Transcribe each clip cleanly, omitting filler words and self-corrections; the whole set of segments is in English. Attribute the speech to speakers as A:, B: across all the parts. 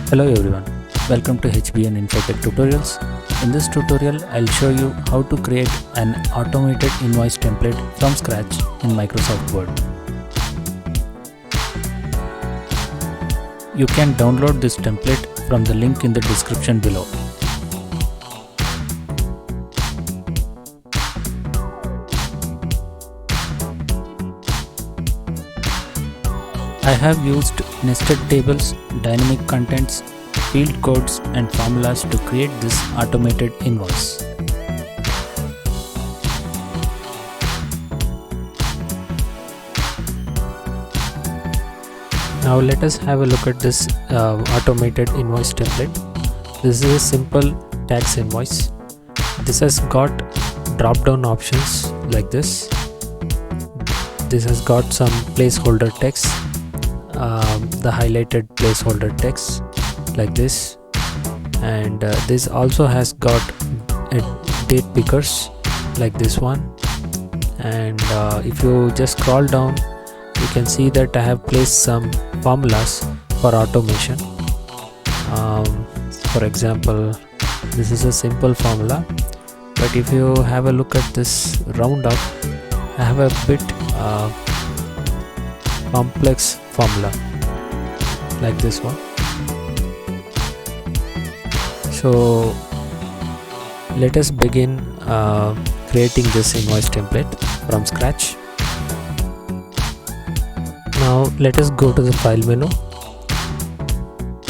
A: Hello everyone, welcome to HBN Infotech Tutorials. In this tutorial, I'll show you how to create an automated invoice template from scratch in Microsoft Word. You can download this template from the link in the description below. I have used nested tables, dynamic contents, field codes and formulas to create this automated invoice. Now let us have a look at this automated invoice template. This is a simple tax invoice. This has got drop-down options like this. This has got some placeholder text. The highlighted placeholder text like this, and this also has got a date pickers like this one, and if you just scroll down you can see that I have placed some formulas for automation. For example, this is a simple formula, but if you have a look at this roundup, I have a bit complex formula like this one. So let us begin creating this invoice template from scratch. Now let us go to the file menu,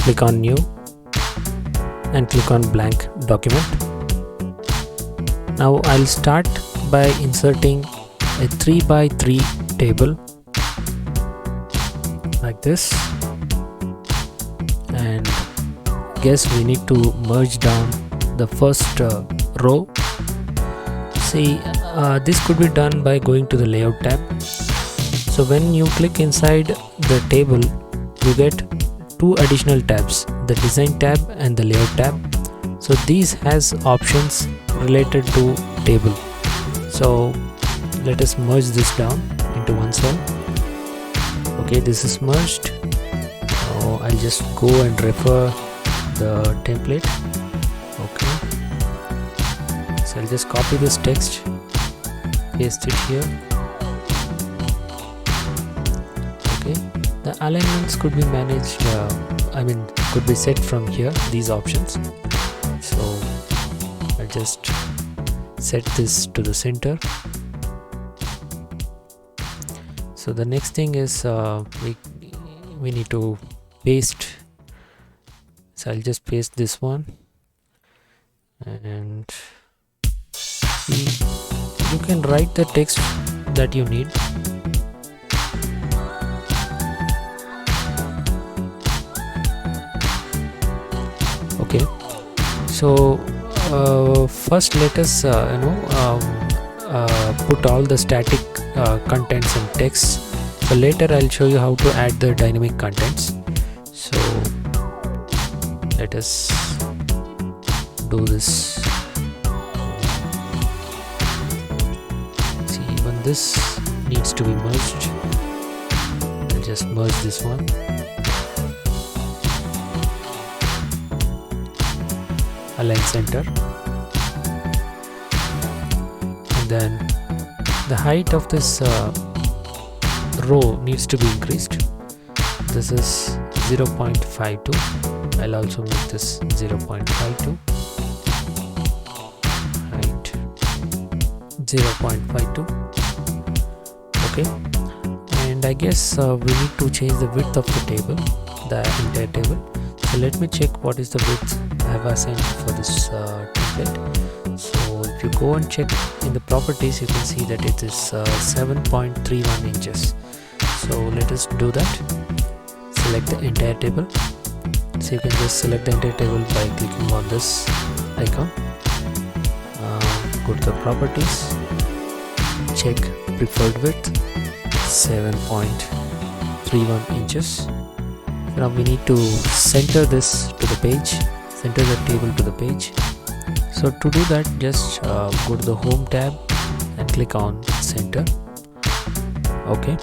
A: click on new and click on blank document. Now I'll start by inserting a 3x3 table like this, and guess we need to merge down the first row. See, this could be done by going to the layout tab. So when you click inside the table, you get two additional tabs, the design tab and the layout tab. So these has options related to table. So let us merge this down into one cell. Okay, this is merged. Now I'll just go and refer the template. Okay, so I'll just copy this text, paste it here. Okay, the alignments could be managed, could be set from here, these options. So I'll just set this to the center. So the next thing is we need to paste. So I'll just paste this one, and see, you can write the text that you need. Okay, so first let us put all the static contents and text. So later I'll show you how to add the dynamic contents. So let us do this. See, even this needs to be merged. I'll just merge this one. Align center, and then the height of this row needs to be increased. This is 0.52. I'll also make this 0.52. Height 0.52. Okay, and I guess we need to change the width of the table, the entire table. So let me check what is the width I have assigned for this template. So if you go and check in the properties, you can see that it is 7.31 inches. So let us do that. Select the entire table. So you can just select the entire table by clicking on this icon. Go to the properties, check preferred width, 7.31 inches. Now we need to center this to the page, center the table to the page. So to do that, just go to the home tab and click on center. Okay,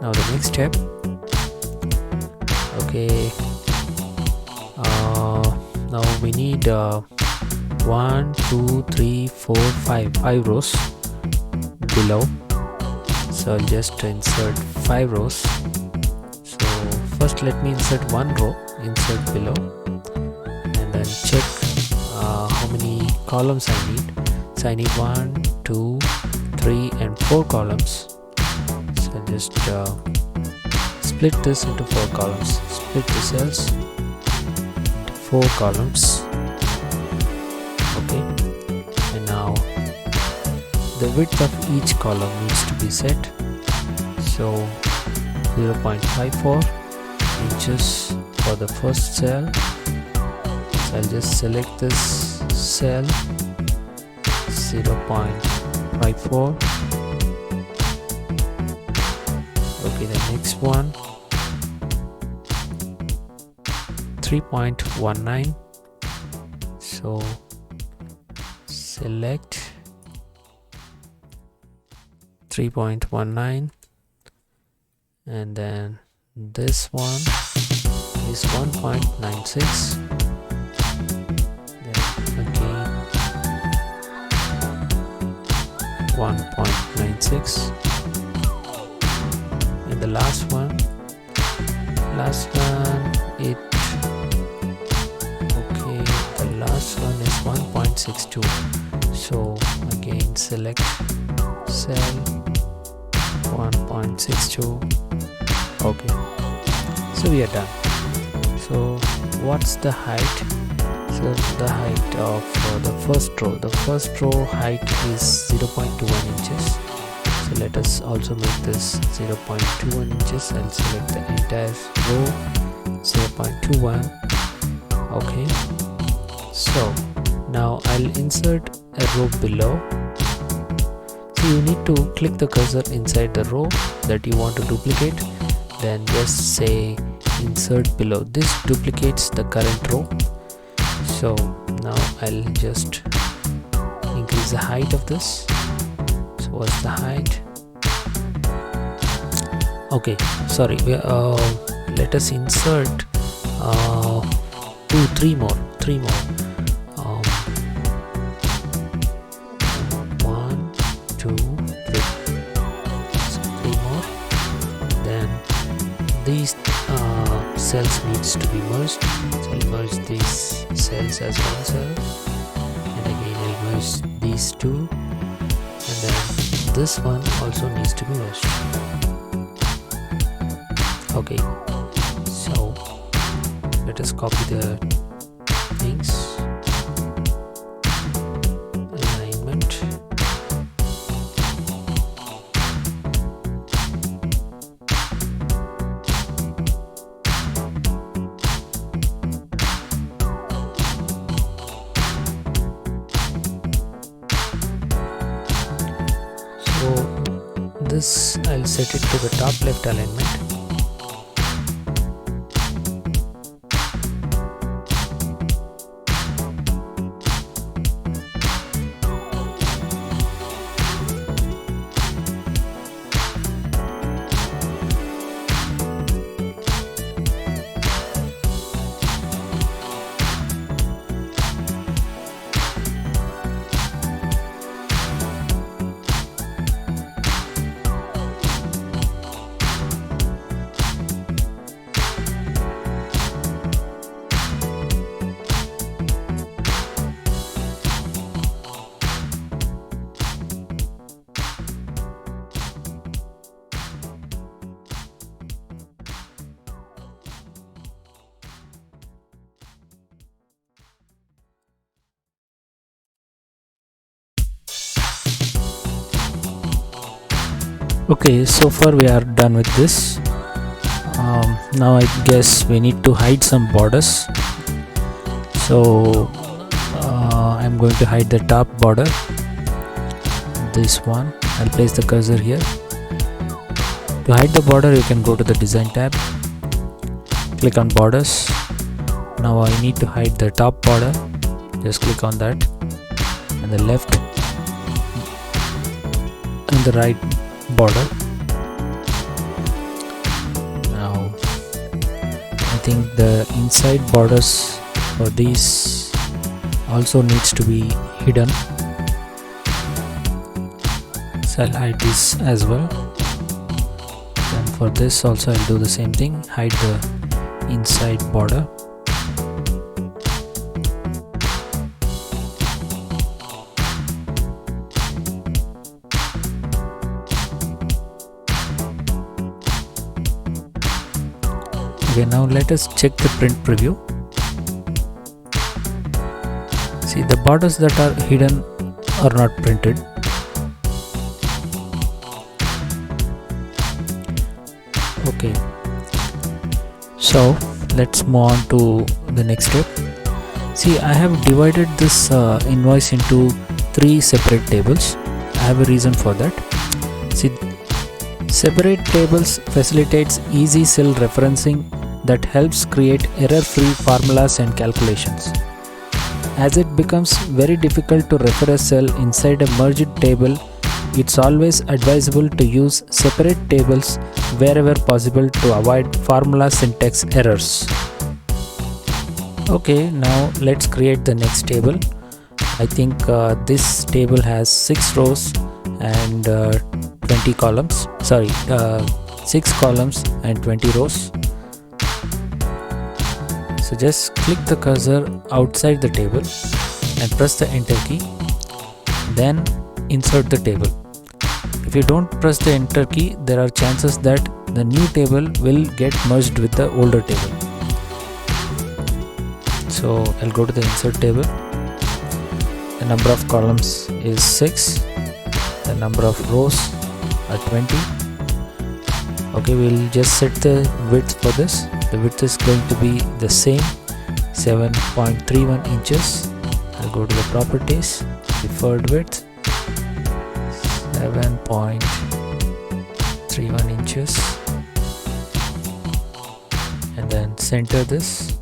A: now the next step. Okay, we need 1 2 3 4 5 rows below. So I'll just insert 5 rows. So first let me insert one row, insert below, and then check how many columns I need. So I need 1 2 3 and 4 columns. So I'll just split this into 4 columns, split the cells into 4 columns. Okay, and now the width of each column needs to be set. So 0.54 inches for the first cell. So I'll just select this cell, 0.54. Okay, the next one, 3.19. So select 3.19, and then this one is 1.96. Then again 1.96, and the last one it okay, the last one is 1.62. So again select cell 1.62. Okay, so we are done. So what's the height? So the height of the first row height is 0.21 inches. So let us also make this 0.21 inches. I'll select the entire row, 0.21. okay, so now I'll insert a row below. So you need to click the cursor inside the row that you want to duplicate, then just say insert below. This duplicates the current row. So now I'll just increase the height of this. So what's the height? Okay, sorry, let us insert three more. 1 2 3. So 3 more. Then these cells needs to be merged. So I'll merge these cells as one cell, and again I'll merge these two, and then this one also needs to be merged. Okay, so let us copy the things, alignment, so this I'll set it to the top left alignment. Okay, so far we are done with this. Now I guess we need to hide some borders. So I'm going to hide the top border, this one. I'll place the cursor here. To hide the border, you can go to the design tab, click on borders. Now I need to hide the top border. Just click on that, and the left and the right border. Now I think the inside borders for these also needs to be hidden. So I'll hide this as well. And for this also I'll do the same thing, hide the inside border. Okay, now let us check the print preview. See, the borders that are hidden are not printed. Okay, so let's move on to the next step. See, I have divided this invoice into 3 separate tables. I have a reason for that. See, separate tables facilitates easy cell referencing that helps create error-free formulas and calculations. As it becomes very difficult to refer a cell inside a merged table, it's always advisable to use separate tables wherever possible to avoid formula syntax errors. Okay, now let's create the next table. I think this table has 6 rows and 20 columns. 6 columns and 20 rows. So just click the cursor outside the table and press the enter key. Then insert the table. If you don't press the enter key, there are chances that the new table will get merged with the older table. So I'll go to the insert table. The number of columns is 6. The number of rows are 20. Okay, we'll just set the width for this. The width is going to be the same, 7.31 inches. I'll go to the properties, deferred width, 7.31 inches, and then center this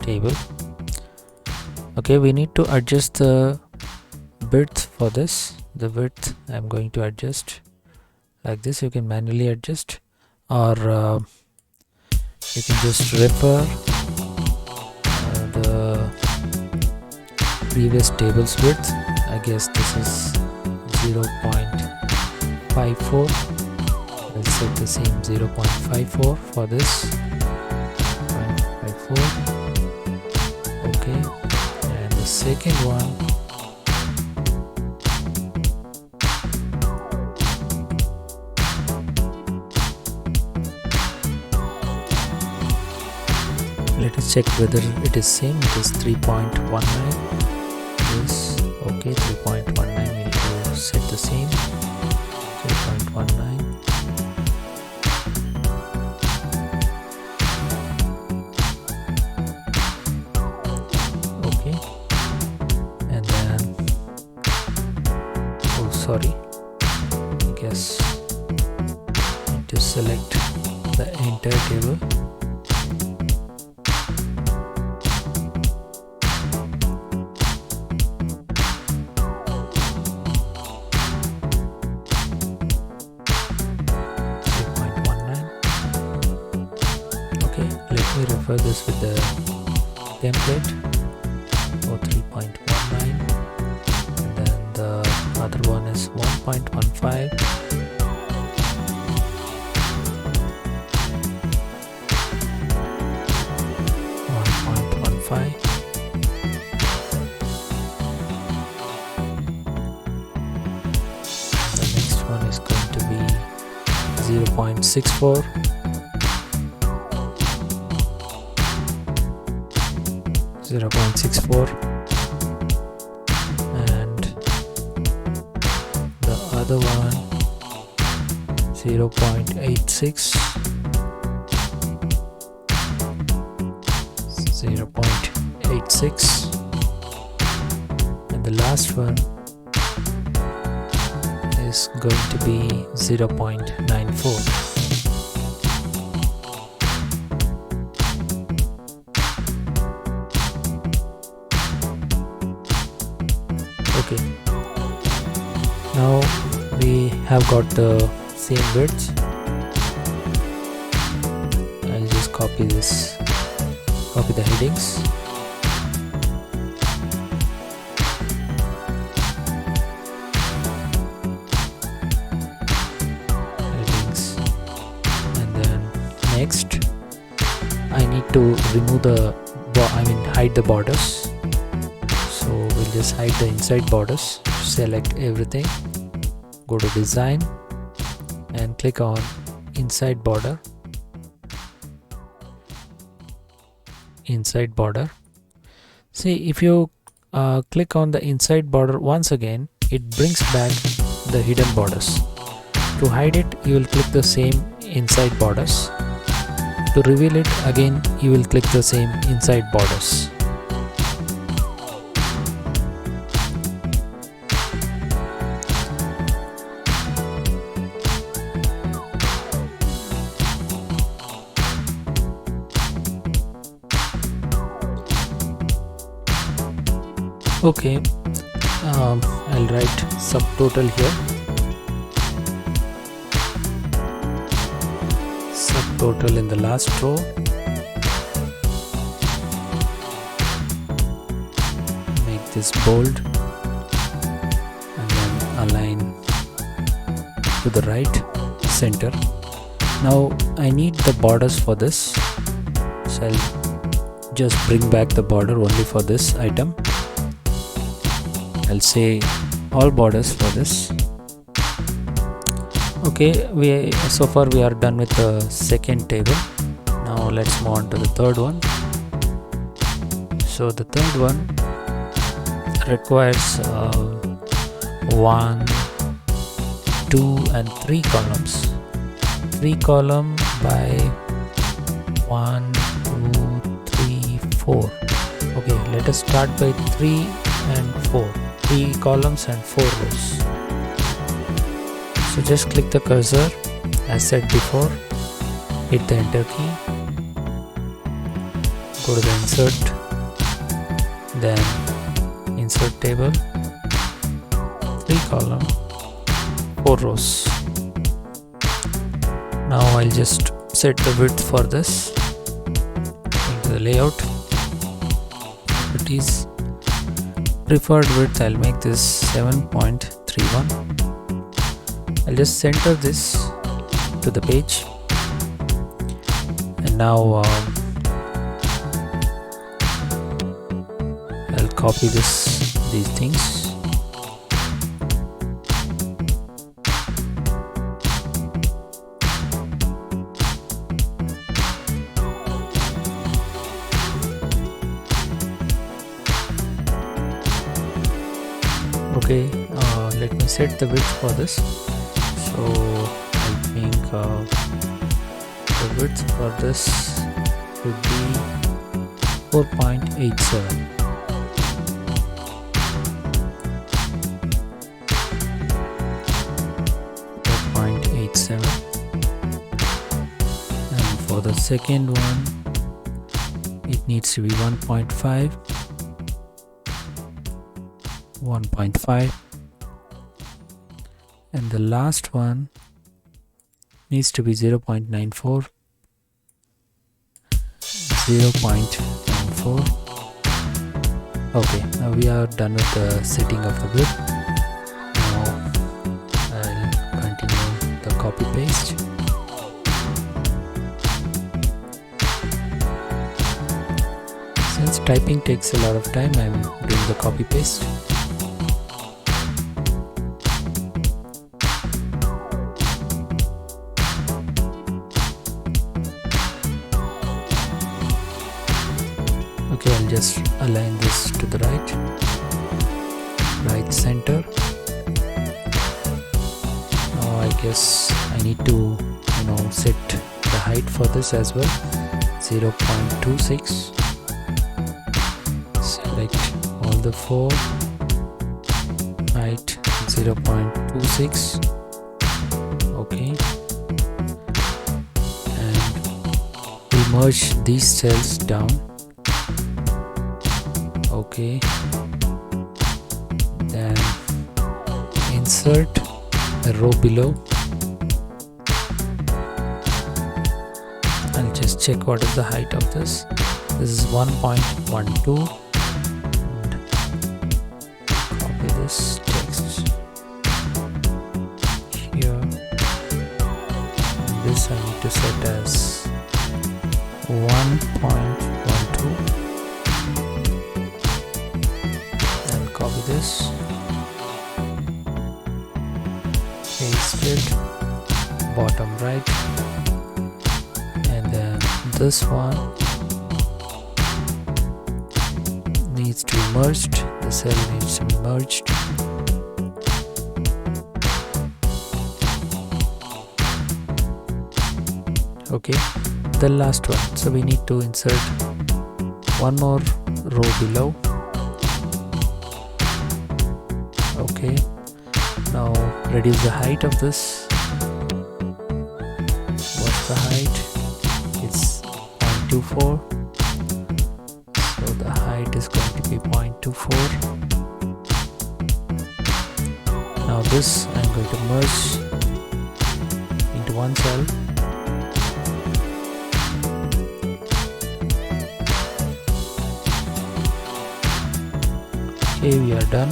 A: table. Okay, we need to adjust the width for this. The width I'm going to adjust like this. You can manually adjust, or you can just refer the previous table's width. I guess this is 0.54. I'll set the same 0.54 for this. 0.54. Okay, and the second one, let us check whether it is same. It is 3.19. Yes, okay, 3.19. We need to set the same. 3.19. Okay, and then, oh sorry, I guess I need to select the entire table. Let me refer this with the template. 3.19, and then the other one is 1.15. The next one is going to be 0.64. 0.64, and the other one 0.86, 0.86, and the last one is going to be 0.94. Okay, now we have got the same width. I'll just copy the headings, to remove the hide the borders. So we'll just hide the inside borders. Select everything, go to design and click on inside border. See, if you click on the inside border once again, it brings back the hidden borders. To hide it, you will click the same inside borders. To reveal it again, you will click the same inside borders. Okay, I'll write subtotal here. Subtotal in the last row. Make this bold and then align to the right center. Now I need the borders for this, so I'll just bring back the border only for this item. I'll say all borders for this. Okay, so far we are done with the second table. Now let's move on to the third one. So the third one requires 1, 2 and 3 columns. 3 column by 1, 2, 3, 4. Okay, let us start by 3 and 4. 3 columns and 4 rows. So just click the cursor as said before, hit the enter key, go to the insert, then insert table, 3 column, 4 rows. Now I'll just set the width for this. Into the layout, it is preferred width. I'll make this 7.31. I'll just center this to the page, and now I'll copy these things. Okay, let me set the width for this. So I think the width for this would be 4.87. And for the second one, it needs to be 1.5. And the last one needs to be 0.94. Okay, now we are done with the setting of the width. Now I'll continue the copy paste. Since typing takes a lot of time, I'm doing the copy paste. Okay, I'll just align this to the right center. Now I guess I need to set the height for this as well. 0.26. Select all the 4. Height 0.26. Okay, and we'll merge these cells down. Okay, then insert a row below. I'll just check what is the height of this. This is 1.12. Copy this text here. And this I need to set as 1. this, paste it, bottom right, and then this one needs to be merged, the cell needs to be merged. Okay, the last one, so we need to insert one more row below. Okay, now reduce the height of this. What's the height? It's 0.24, so the height is going to be 0.24. Now this I'm going to merge into one cell. Okay, we are done.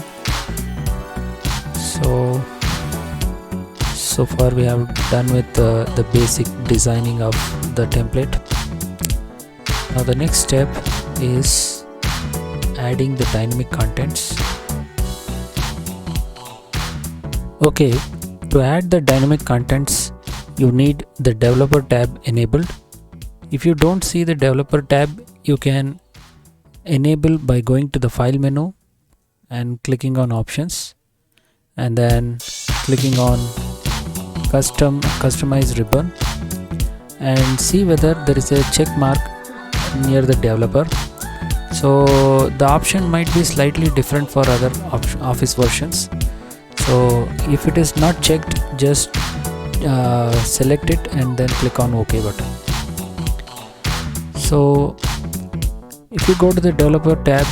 A: So far we have done with the basic designing of the template. Now the next step is adding the dynamic contents. Okay, to add the dynamic contents you need the developer tab enabled. If you don't see the developer tab, you can enable by going to the file menu and clicking on options, and then clicking on customize ribbon, and see whether there is a check mark near the developer. So the option might be slightly different for other Office versions. So if it is not checked, just select it and then click on OK button. So if you go to the developer tab,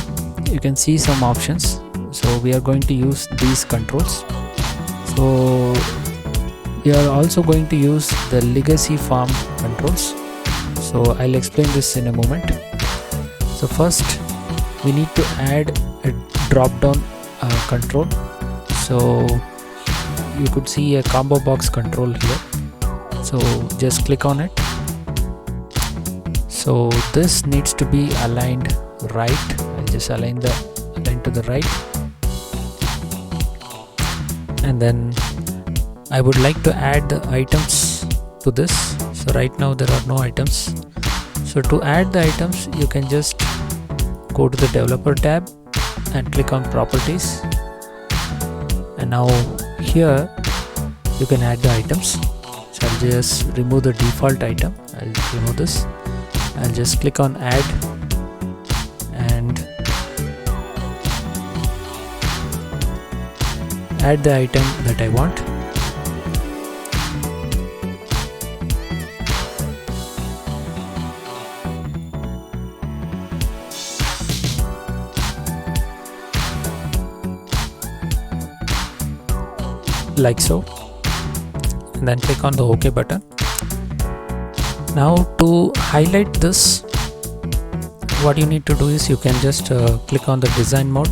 A: you can see some options. So we are going to use these controls. So we are also going to use the legacy form controls. So I'll explain this in a moment. So first we need to add a drop down control. So you could see a combo box control here. So just click on it. So this needs to be aligned right. I'll just align to the right. And then I would like to add the items to this. So right now there are no items. So to add the items, you can just go to the developer tab and click on properties. And now here you can add the items. So I'll just remove the default item. I'll remove this. I'll just click on add and add the item that I want. Like so, and then click on the OK button. Now to highlight this, what you need to do is you can just click on the design mode,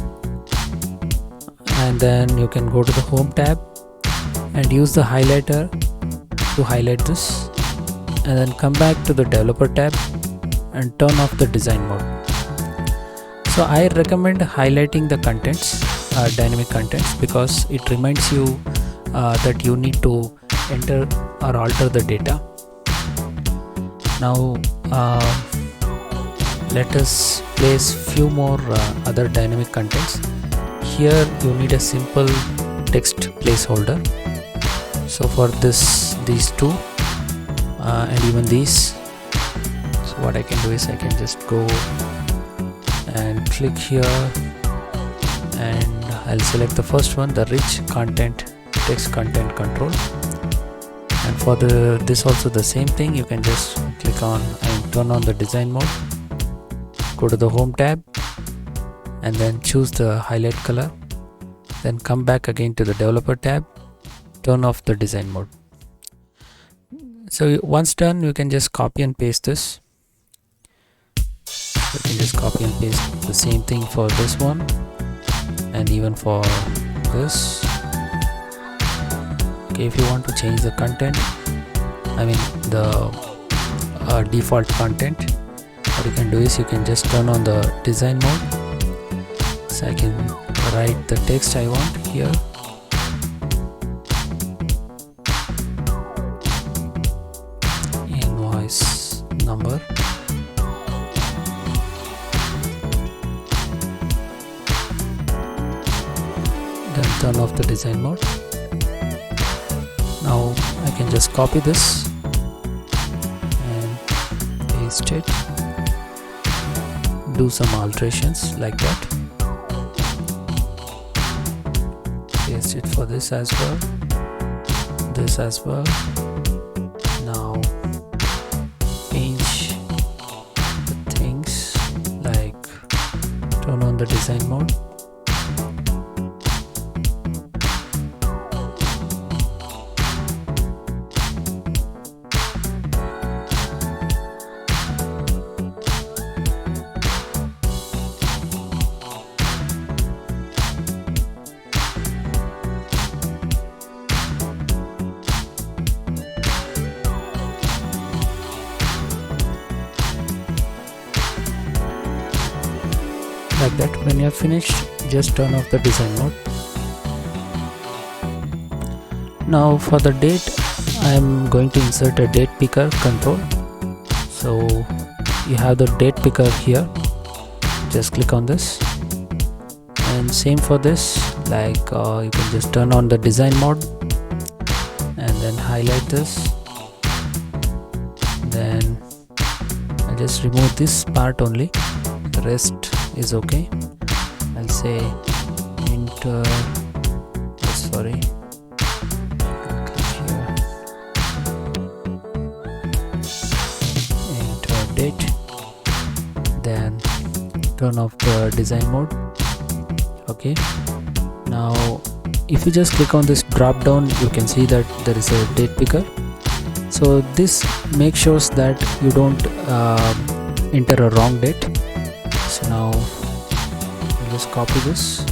A: and then you can go to the home tab and use the highlighter to highlight this, and then come back to the developer tab and turn off the design mode. So I recommend highlighting the contents, dynamic contents, because it reminds you that you need to enter or alter the data. Now let us place few more other dynamic contents. Here you need a simple text placeholder. So for these two and even these, so what I can do is I can just go and click here, and I'll select the first one, the rich content text content control. And for this also the same thing, you can just click on and turn on the design mode, go to the home tab and then choose the highlight color, then come back again to the developer tab, turn off the design mode. So once done, you can just copy and paste this. You can just copy and paste the same thing for this one and even for this. Okay, if you want to change the content, I mean the default content, what you can do is you can just turn on the design mode. So I can write the text I want here. Invoice number. Then turn off the design mode. Now I can just copy this and paste it. Do some alterations like that. Paste it for this as well, this as well. Now change the things, like turn on the design mode. Like that. When you have finished, just turn off the design mode. Now for the date, I am going to insert a date picker control. So you have the date picker here, just click on this, and same for this, like you can just turn on the design mode and then highlight this. Then I just remove this part only, the rest is okay. I'll say enter, sorry, click here, enter date, then turn off the design mode. Okay, now if you just click on this drop down, you can see that there is a date picker. So this makes sure that you don't enter a wrong date. So now I'll just copy this,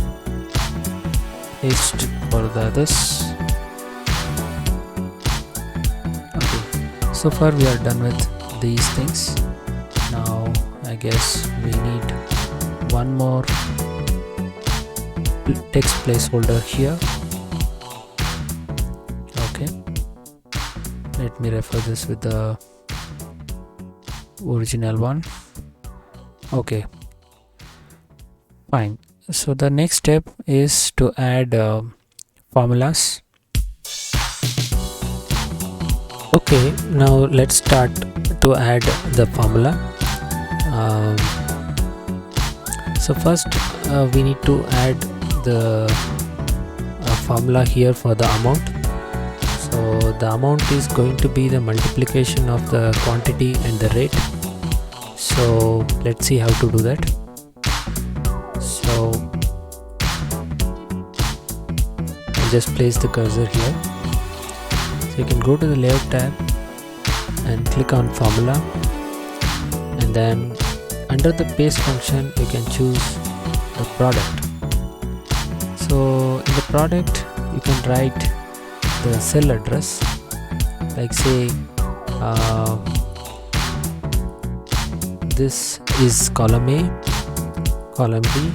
A: paste for the others. Okay, so far we are done with these things. Now I guess we need one more text placeholder here. Okay, let me refer this with the original one. Okay, fine. So the next step is to add formulas. Okay, now let's start to add the formula. So first we need to add the formula here for the amount. So the amount is going to be the multiplication of the quantity and the rate. So let's see how to do that. So I'll just place the cursor here. So you can go to the layout tab and click on formula, and then under the paste function you can choose the product. So in the product you can write the cell address, like say this is column A, column B,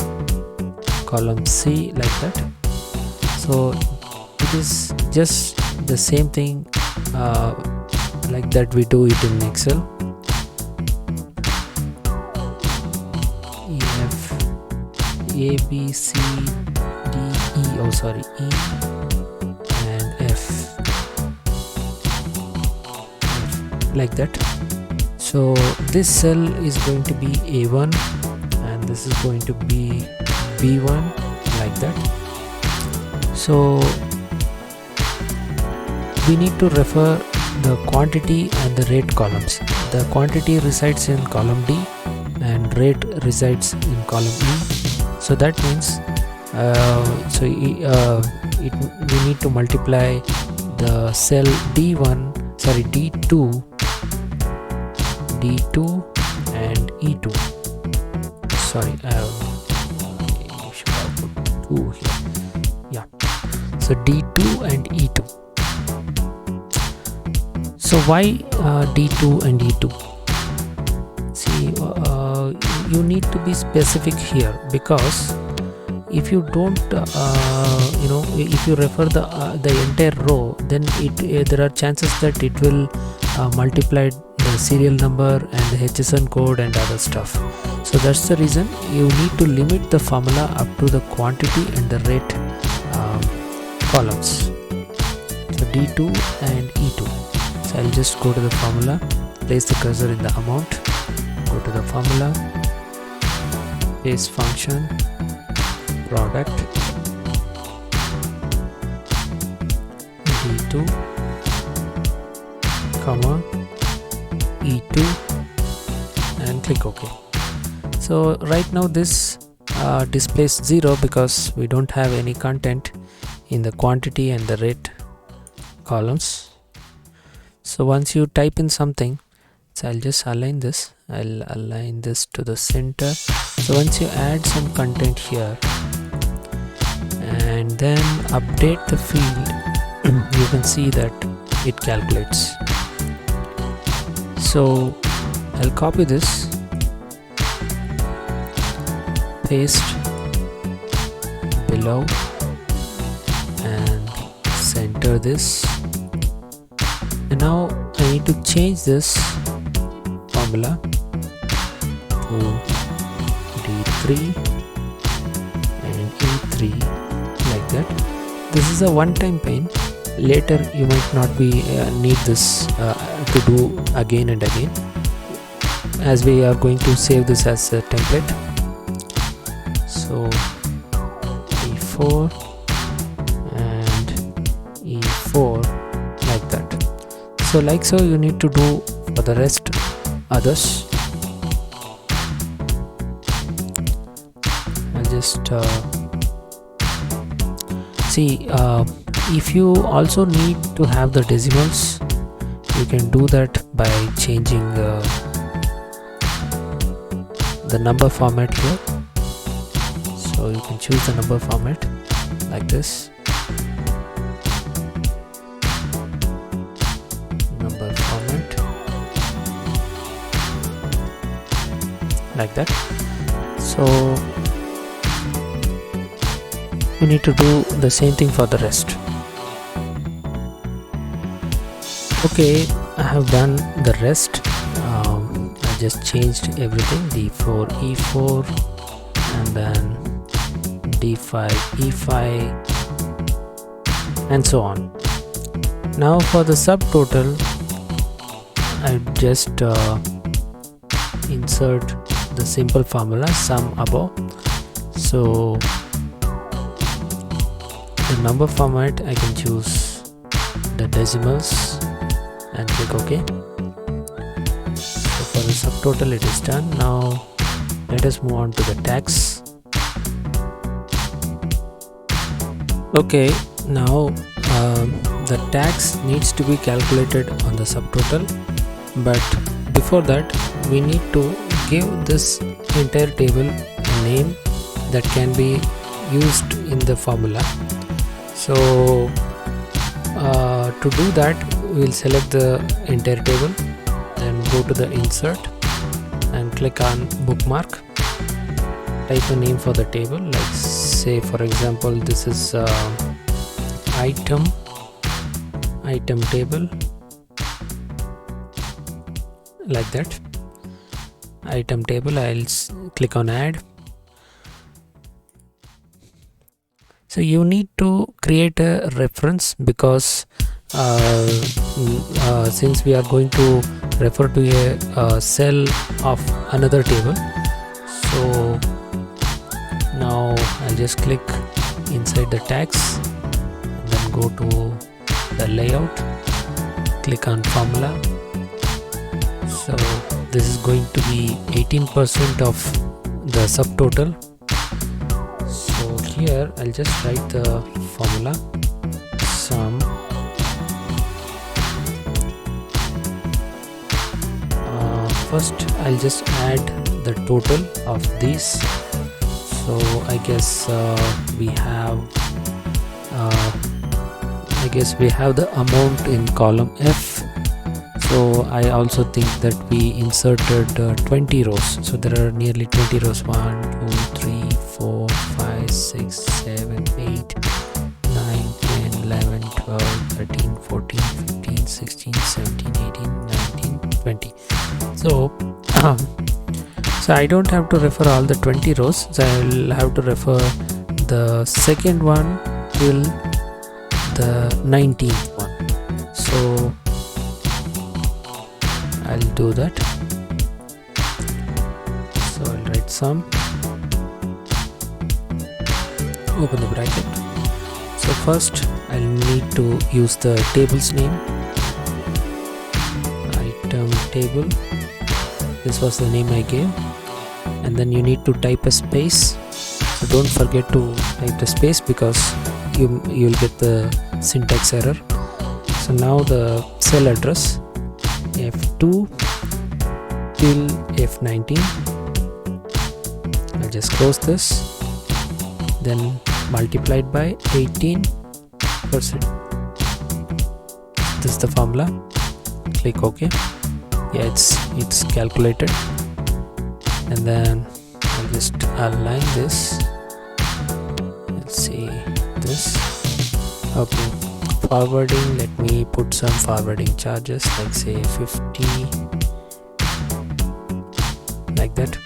A: column C, like that. So it is just the same thing like that we do it in Excel. E, F, A, B, C, D, E, oh sorry, E and F, like that. So this cell is going to be A1 and this is going to be B1, like that. So we need to refer the quantity and the rate columns. The quantity resides in column D and rate resides in column E. So that means we need to multiply the cell D1, sorry, D2 and E2. Sorry, I should have put 2 here. Yeah, so D2 and E2. So why D2 and E2? See, you need to be specific here, because if you don't if you refer the entire row, then there are chances that it will multiply the serial number and the HSN code and other stuff. So that's the reason you need to limit the formula up to the quantity and the rate columns. So D2 and E2. So I'll just go to the formula, place the cursor in the amount, go to the formula, paste function, product, D2, comma, E2, and click OK. So right now this displays 0 because we don't have any content in the quantity and the rate columns. So once you type in something, so I'll just align this. I'll align this to the center. So once you add some content here and then update the field, you can see that it calculates. So I'll copy this, paste below and center this. And now I need to change this formula to D3 and E3 like that. This is a one-time pane. Later you might not be need this to do again and again, as we are going to save this as a template. So E4 and E4 like that. So like so you need to do for the rest others. I'll just see if you also need to have the decimals, you can do that by changing the number format here. So you can choose the number format like this, number format like that. So you need to do the same thing for the rest. Okay, I have done the rest. I just changed everything, D4 E4 and then D5 E5 and so on. Now for the subtotal, I just insert the simple formula sum above. So the number format, I can choose the decimals and click OK. So for the subtotal it is done. Now let us move on to the tax. Okay, now the tax needs to be calculated on the subtotal, but before that we need to give this entire table a name that can be used in the formula. So to do that, we will select the entire table, then go to the insert and click on bookmark, type a name for the table, like say for example this is item table like that, item table. I'll click on add. So you need to create a reference because since we are going to refer to a cell of another table, so now I'll just click inside the tags, then go to the layout, click on formula. So this is going to be 18% of the subtotal. So here I'll just write the formula sum first. I'll just add the total of these. So I guess we have the amount in column F. So I also think that we inserted 20 rows. So there are nearly 20 rows, 1 2 3 4 5 6, 7, 8, 9, 10, 11, 12, 13, 14, 15, 16, 17, 18, 19, 20. So I don't have to refer all the 20 rows, so I'll have to refer the second one till the 19th one. So I'll do that. So I'll write sum, open the bracket. So first I'll need to use the table's name, item table. This was the name I gave, and then you need to type a space. So don't forget to type the space because you'll get the syntax error. So now the cell address F2 till F19. I'll just close this, then multiplied by 18%. This is the formula. Click OK. Yeah, it's calculated, and then I'll just align this. Let's see this. Okay, forwarding, let me put some forwarding charges, like say 50, like that.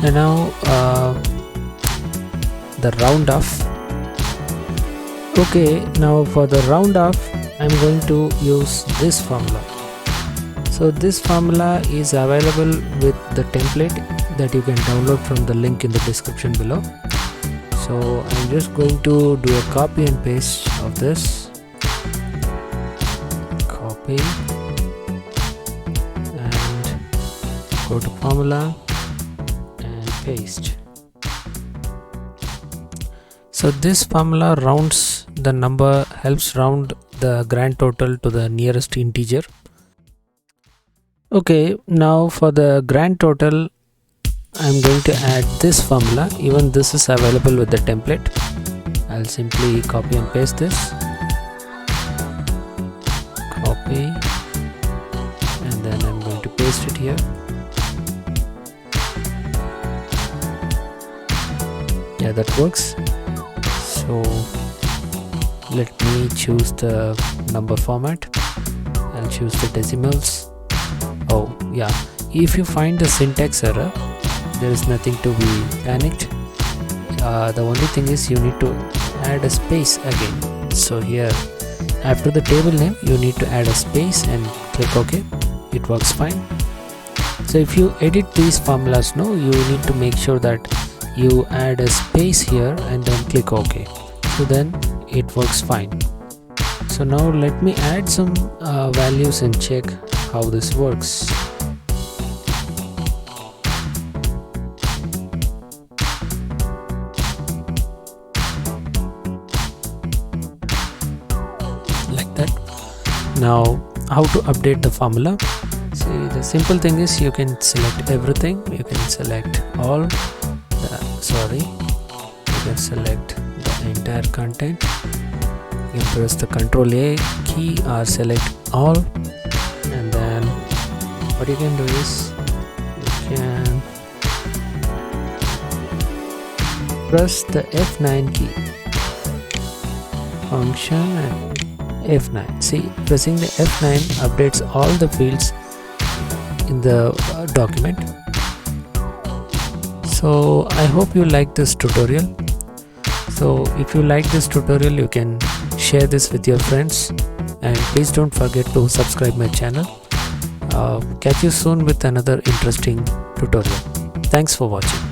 A: And now the round off. Okay, now for the round off I'm going to use this formula. So this formula is available with the template that you can download from the link in the description below. So I'm just going to do a copy and paste of this. Copy and go to formula and paste. So this formula rounds the number, helps round the grand total to the nearest integer. Okay, now for the grand total I'm going to add this formula. Even this is available with the template. I'll simply copy and paste this. Copy, and then I'm going to paste it here. Yeah, that works. So let me choose the number format. I'll choose the decimals. Oh yeah, if you find the syntax error, there is nothing to be panicked. The only thing is you need to add a space again. So here after the table name you need to add a space and click OK. It works fine. So if you edit these formulas now, you need to make sure that you add a space here and then click OK. So then it works fine. So now let me add some values and check how this works. Like that. Now how to update the formula? See, the simple thing is you can select everything. You can select all you can select the entire content. You can press the Ctrl A key or select all, and then what you can do is you can press the F9 key, function and F9. See, pressing the F9 updates all the fields in the document. So I hope you like this tutorial. So if you like this tutorial, you can share this with your friends, and please don't forget to subscribe my channel. Catch you soon with another interesting tutorial. Thanks for watching.